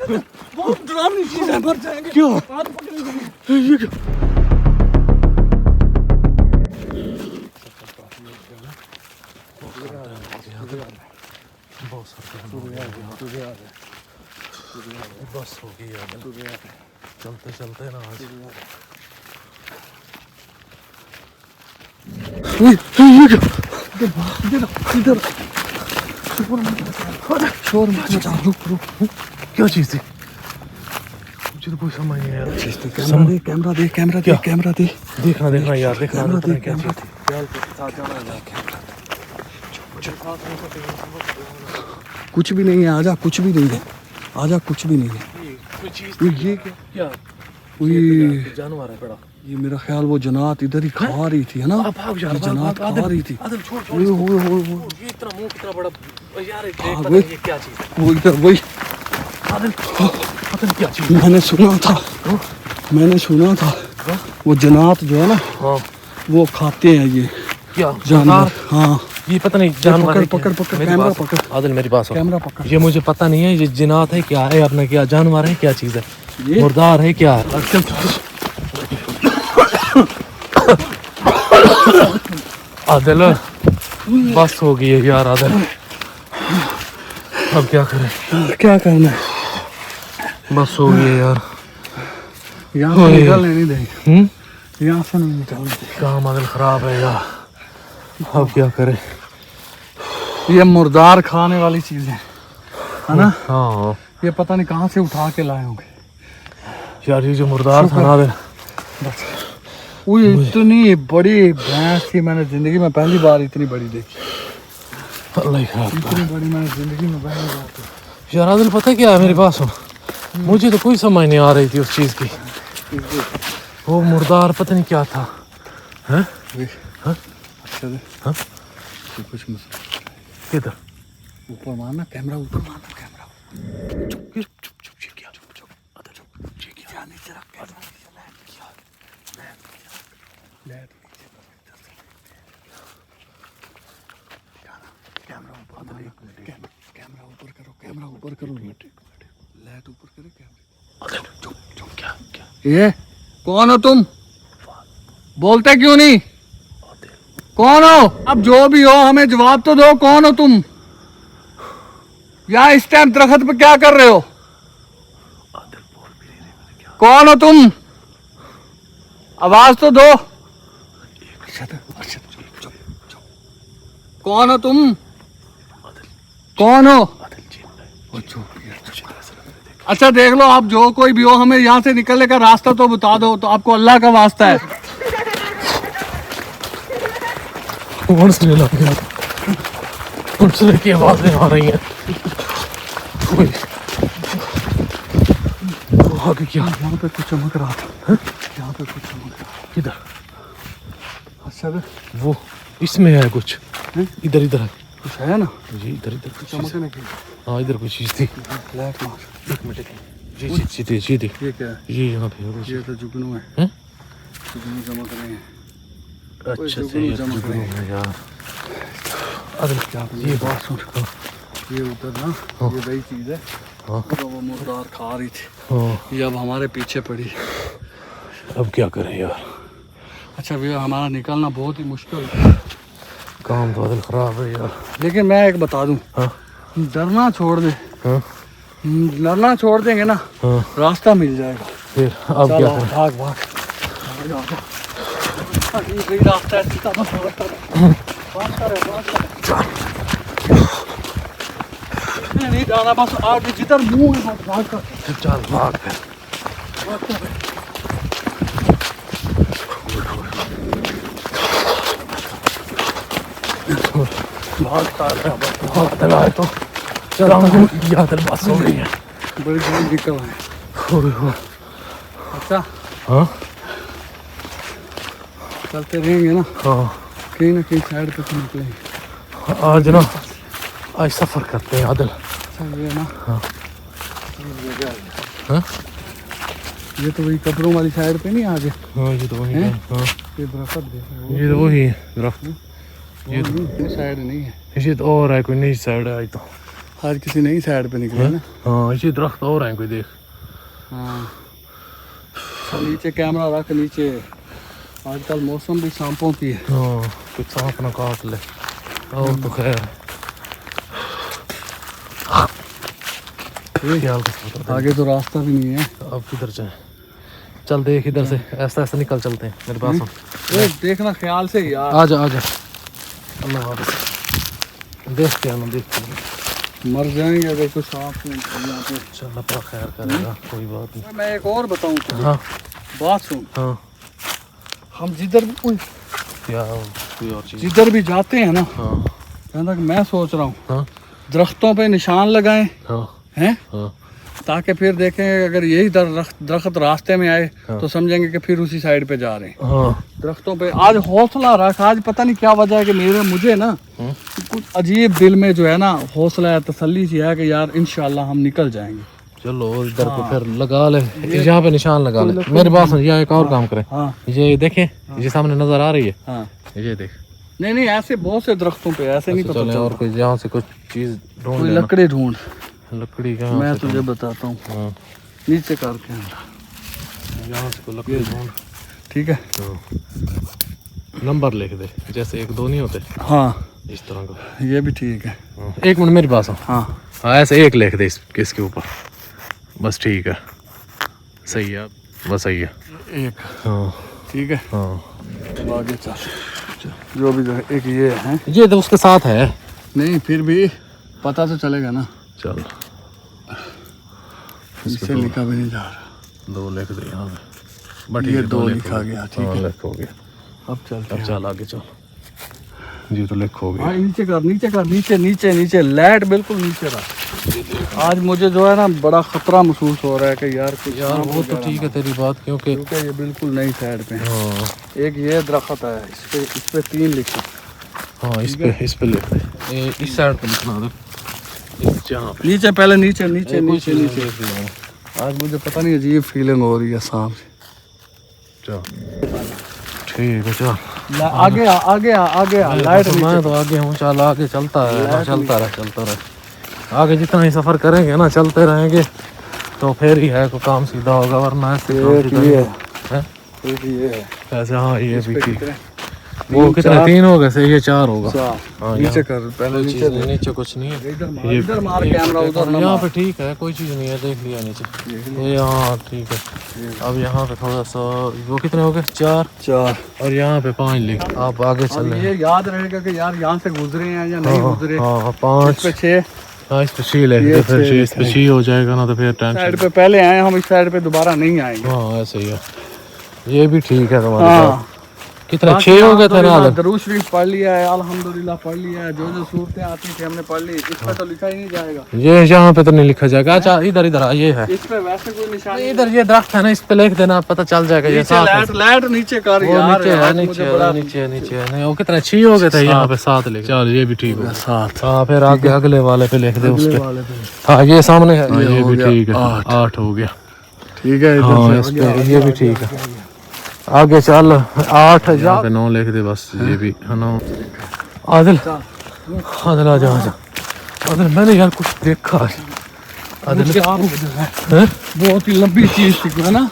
बहुत डरावनी चीज है, मर जाएंगे। क्या हाथ पकड़ेंगे। ये क्या? बस हो गई यार, चलते चलते ना आज। इधर शोर मचा। रुक क्या चीज थी? मुझे तो कोई समझ नहीं आया। कैमरा दे। देखना यार, देखना क्या चीज थी। कुछ भी नहीं है, आजा। कुछ भी नहीं है, आजा। कुछ भी नहीं है। कोई चीज ये क्या? ये जानवर है बड़ा। ये मेरा ख्याल वो जनात इधर ही खा रही थी, है ना? भाग जा, जनात खा रही थी। आदम छोड़ ये इतना मुंह कितना बड़ा यार, ये क्या चीज है? वो इधर वही। आदम क्या चीज? मैंने सुना था वो जनात जो है ना, हाँ वो खाते हैं ये क्या जानवर। हाँ ये पता नहीं जानवर। पकड़ कैमरा पकड़। आदिल मेरी बात सुन, कैमरा पकड़। ये मुझे पता नहीं है ये जिनात है क्या है, अपना क्या जानवर है, क्या चीज है, ये मुर्दार है क्या है? आदिल बस हो गई है यार आदिल, अब क्या करें? क्या करना है? बस हो गई है यार। यहाँ से निकलने नहीं देंगे, यहाँ से नहीं निकलने देंगे। काम आदिल खराब है यार, अब क्या करें? ये मुर्दार खाने वाली चीजें है ना? हाँ ये पता नहीं कहाँ से उठा के लाए होंगे यार, ये जो मुर्दार था ना आदिल, बस। वो इतनी बड़ी भैंस थी, मैंने जिंदगी में पहली बार इतनी बड़ी देखी। अल्लाह ही खराब करे। इतनी बड़ी मैंने जिंदगी में पहली बार देखी। यार आदिल पता क्या है मेरे पास सुन, मुझे तो कोई समझ नहीं आ रही थी उस चीज की। वो मुर्दार पता नहीं क्या था। हैं? हाँ? अच्छा दे। हाँ? कुछ मसला किधर? ऊपर मारना कैमरा, ऊपर मारना कैमरा। चुप ये क्या? चुप आदिल चुप ये क्या? नीचे रख कैमरा, कैमरा ऊपर करो, कैमरा ऊपर करो, लाइट ऊपर करो कैमरा। चुप क्या? ये कौन हो तुम? बोलते क्यों नहीं? कौन हो? अब जो भी हो हमें जवाब तो दो, कौन हो तुम? यहाँ इस टाइम दरख्त पे क्या कर रहे हो? कौन हो तुम? आवाज तो दो। कौन हो तुम? कौन हो? अच्छा देख लो, आप जो कोई भी हो, हमें यहाँ से निकलने का रास्ता तो बता दो, तो आपको अल्लाह का वास्ता है। कौन से लग गया? कुछ की आवाजें आ रही हैं। आगे क्या? यहाँ पे कुछ चमक रहा था। यहाँ पे कुछ चमक रहा। किधर? अच्छा वो इसमें है कुछ। इधर है कुछ है ना? जी इधर कुछ चीज़। चमकने की। हाँ इधर कुछ चीज थी। ब्लैक मार। एक मिनट जी देख ये क्या है? ये यहाँ पे है कुछ। ये तो जुगनू है। हैं? जुगनू चमक रहे हैं। अच्छा जुगनू चमक रहे हैं। है यार। अरे क्या ये बात सुन, ये उधर ना, ये वही चीज है हाँ। जो वो मुर्दार खा रही थी। हाँ ये अब हमारे पीछे पड़ी। अब क्या करें यार? अच्छा भैया, हमारा निकलना बहुत ही मुश्किल है। काम तो आदिल खराब है यार। लेकिन मैं एक बता दूं, हाँ डरना छोड़ दे। हाँ डरना छोड़ देंगे ना, हाँ रास्ता मिल जाएगा। फिर अब क्या करें? भाग भाग। यही रास्ता है, सीधा बस नहीं जाना, बस आगे जिधर मुंह है बस भाग कर। चल भाग फिर। भागता है तो चल यार, बस हो गई है। बड़ी जल्दी निकल आए। अच्छा हाँ चलते रहेंगे ना, हाँ कहीं ना कहीं साइड पे तो निकलेंगे। आज ना आज सफर करते हैं आदिल। अच्छा ये ना, हाँ ये जगह है। हाँ ये तो वही कब्रों वाली साइड पे नहीं आगे? हाँ ये तो वही है। हाँ ये दरख्त देखो, ये तो वही है दरख्त। ये साइड नहीं है। ये तो और है, कोई नई साइड है आज तो। आज किसी नई साइड पे निकले ना। हाँ ये दरख्त और हैं कोई देख। हाँ नीचे कैमरा रख नीचे, आजकल मौसम भी सांपों की है। हाँ कुछ सांप ना काट ले और तो खैर। ये ख्याल का आगे तो रास्ता भी नहीं है। अब किधर जाए? चल देख इधर से ऐसा ऐसा निकल चलते हैं मेरे पास। ये देखना ख्याल से यार। आजा आजा अल्लाह हाफ़िज़। देखते हैं देखते हैं, मर जाएंगे अगर कुछ सांप यहाँ पे। चल अल्लाह खैर करेगा, कोई बात नहीं। मैं एक और बताऊँ तुझे। हाँ बात सुन, हाँ हम जिधर भी क्या कोई और चीज़? जिधर भी जाते हैं ना, हाँ कहना कि मैं सोच रहा हूँ हाँ दरख्तों पे निशान लगाएं हाँ हैं, हाँ ताकि फिर देखें अगर यही दरख्त रास्ते में आए तो समझेंगे कि फिर उसी साइड पे जा रहे हैं। हाँ दरख्तों पे आज हौसला रख। आज पता नहीं क्या वजह है कि मुझे ना कुछ अजीब दिल में जो है ना हौसला है, तसल्ली सी है कि यार इंशाल्लाह हम निकल जाएंगे। चलो और इधर पे फिर लगा ले, यहाँ पे निशान लगा ले। मेरे पास यहाँ एक और काम करें। हाँ ये देखें, ये सामने नजर आ रही है। हाँ ये देख। नहीं ऐसे बहुत से दरख्तों पे ऐसे नहीं पता चले और कोई यहाँ से कुछ चीज ढूंढ कोई लेना। लकड़ी ढूंढ। लकड़ी का मैं तुझे बताता हूँ, हाँ नीचे करके यहाँ से कोई लकड़ी ढूंढ। ठीक है। हाँ। नंबर लिख दे, जैसे 1 2 नहीं होते हाँ इस तरह का। ये भी ठीक है। हाँ। 1 मिनट मेरे पास। हाँ हाँ ऐसे 1 लिख दे इसके ऊपर, बस ठीक है। सही है, बस सही है। एक हाँ ठीक है। हाँ आगे चल, जो भी एक ये है। ये तो उसके साथ है। नहीं फिर भी पता तो चलेगा ना। चल इससे लिखा भी नहीं जा रहा। 2 लिख दे यहाँ पे, बट ये 2 लिखा गया। ठीक है लिख हो गया। अब चलते हैं। चल आगे चल। जी तो लिख हो गया। हाँ नीचे कर नीचे लाइट बिल्कुल नीचे रख। आज मुझे जो है ना बड़ा खतरा महसूस हो रहा है कि यार कुछ यार वो तो ठीक है तेरी बात, क्योंकि ये बिल्कुल नई साइड पे है। हाँ एक ये दरख्त है, इस पे 3 लिखो। हाँ इस पे लिख दे। इस साइड पे लिखना दे, जहाँ पे नीचे पहले नीचे नीचे। आज मुझे पता नहीं अजीब फीलिंग हो रही है सांप से। चल ठीक है चल आगे आ लाइट मैं तो आगे हूँ। चल आगे चलता रहे। आगे जितना ही सफर करेंगे ना, चलते रहेंगे तो फिर ही है को काम सीधा होगा, वरना ऐसे ऐसे। हाँ ये भी ठीक। वो कितने 3 हो गए से, ये 4 होगा। हाँ नीचे कर पहले नीचे कुछ नहीं है। इधर मार कैमरा उधर ना। यहाँ पे ठीक है, कोई चीज़ नहीं है, देख लिया नीचे ये। हाँ ठीक है। अब यहाँ पे थोड़ा सा, वो कितने हो गए 4 और यहाँ पे 5 लिख। आप आगे चल रहे हैं। ये याद रहेगा कि यार यहाँ से गुजरे हैं या नहीं गुजरे। हाँ 5 पे 6। हाँ इस पे 6 लिख दे, फिर इस पे 6 हो जाएगा ना, तो फिर साइड पे पहले आए हम, इस साइड पे दोबारा नहीं आएंगे। हाँ ऐसे ही है। ये भी ठीक है तुम्हारे हाँ कितने 6 हो गए थे ना। दरूद शरीफ पढ़ लिया है, अल्हम्दुलिल्लाह पढ़ लिया है, जो सूरतें आती थी हमने पढ़ ली। इस पे तो लिखा ही नहीं जाएगा। ये यहाँ पे तो नहीं लिखा जाएगा। अच्छा इधर ये है, इस पे वैसे कोई निशान इधर ये दरख्त है ना, इस पे लिख देना, पता चल जाएगा। ये लाइट नीचे कर यार। नीचे नहीं, वो कितने 6 हो गए थे, यहाँ पे 7 लिख। चल ये भी ठीक है 7। हाँ फिर आगे अगले वाले पे लिख दे उस पे। हाँ ये सामने है, ये भी ठीक है। 8 हो गया। ठीक है हाँ इस पे ये भी ठीक है। आगे चल 8 यहाँ पे 9 लिख दे बस। ये भी 9। आदिल आ जा। आदिल मैंने यार कुछ देखा है। आदिल बहुत ही लंबी चीज थी ना,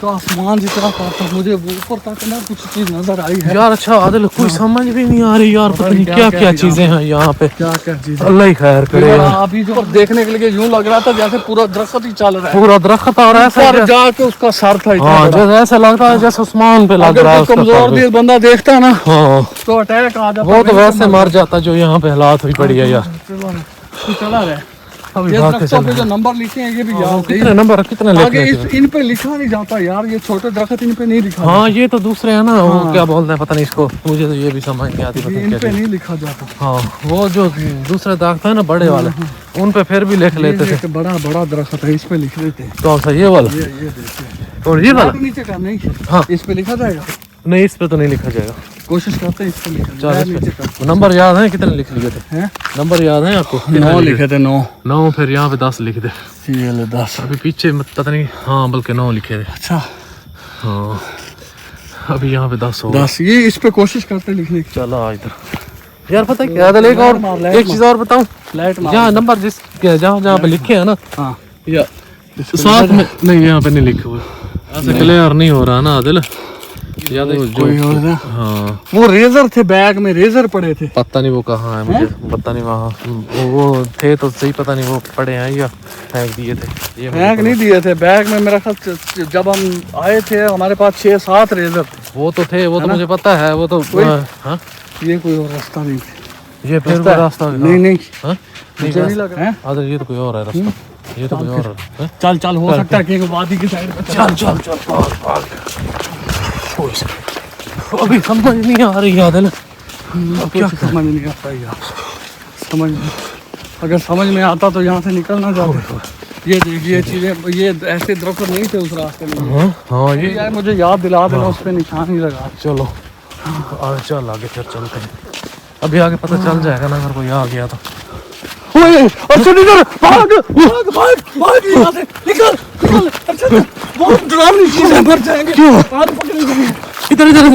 तो आसमान जितना था मुझे ऊपर तक ना कुछ चीज नजर आई है यार। अच्छा आदिल कोई समझ भी नहीं आ रही यार, पता नहीं क्या क्या चीजें हैं यहाँ पे। क्या चीज। अल्लाह ही खैर करे यार। अभी जो देखने के लिए यूं लग रहा था जैसे पूरा दरख्त ही चल रहा है। पूरा दरख्त और ऐसा जाके उसका सर था। हाँ जैसे ऐसा लगता है जैसे आसमान पे लग रहा है। कमजोर दिल बंदा देखता है ना, हाँ तो अटैक आ जाता। वो तो वैसे मर जाता जो यहाँ पे हालात हुई पड़ी है यार। चला रहा है। अभी ये भाग के दरख्तों चल पे जो नंबर लिखे हैं ये भी याद कितने नंबर कितने आगे लिखे इन पे लिखा नहीं जाता यार। ये छोटे दरख्त इन पे नहीं लिखा। हाँ ये तो दूसरे है ना, वो क्या बोलते हैं पता नहीं इसको, मुझे तो ये भी समझ नहीं आती। पता इन पे नहीं लिखा जाता। हाँ वो जो दूसरे दरख्त है ना बड़े वाले, उन पे फिर भी लिख लेते थे। बड़ा दरख्त है, इस पे लिख देते हैं। तो अच्छा ये वाला ये देखिए और ये वाला नीचे का नहीं। हाँ इस पे लिखा जाएगा। नहीं इस पे तो नहीं लिखा जाएगा। कोशिश करते हैं इस पे लिखा। चल इस पे नंबर याद है कितने लिख लिए थे? नंबर याद है आपको? 9 लिखे थे। 9 फिर यहाँ पे 10 लिख दे। ये ले 10 अभी पीछे पता नहीं। हाँ बल्कि 9 लिखे थे। अच्छा हाँ अभी यहाँ पे 10 हो 10। ये इस पे कोशिश करते लिखने की। चला इधर यार पता है क्या आदिल, एक चीज और बताऊं, फ्लैट मार जहाँ नंबर जिस जहाँ पे लिखे है ना, हाँ या साथ में नहीं, यहाँ पे नहीं लिखे हुए, ऐसे क्लियर नहीं हो रहा ना आदिल, या कोई और ना। हाँ वो रेजर थे, बैग में रेजर पड़े थे। पता नहीं वो कहाँ है, मुझे पता नहीं, वहाँ वो थे तो सही, पता नहीं वो पड़े हैं या फेंक दिए थे, ये मुझे फेंक नहीं दिए थे बैग में, मेरा ख्याल जब हम आए थे हमारे पास 6-7 रेजर थे। वो तो थे, वो तो मुझे पता है, वो तो हाँ, ये कोई और रास्ता नहीं था। ये फिर कोई रास्ता नहीं नहीं हाँ मुझे नहीं लग रहा है। आदिल, ये तो कोई और है रास्ता, ये तो कोई और है। चल चल, हो सकता है कि वादी की साइड पे चल चल चल, अभी समझ नहीं आ रही आदिल, अब क्या समझ नहीं आता यार, समझ नहीं, अगर समझ में आता तो यहाँ से निकलना जाते। ये देखिए चीजें, ये ऐसे दरख्त नहीं थे उस रास्ते में। हाँ हाँ, ये यार मुझे याद दिला देना, उस पे निशान ही लगा। चलो चल आगे फिर चलते हैं, अभी आगे पता चल जाएगा ना अगर कोई आ गया तो। ओए अच्छा निकल, भाग भाग भाग भाग यहाँ से, निकल निकल। अच्छा बहुत डरावनी चीज है, मर जाएंगे। क्यों? हाथ पकड़ इधर इधर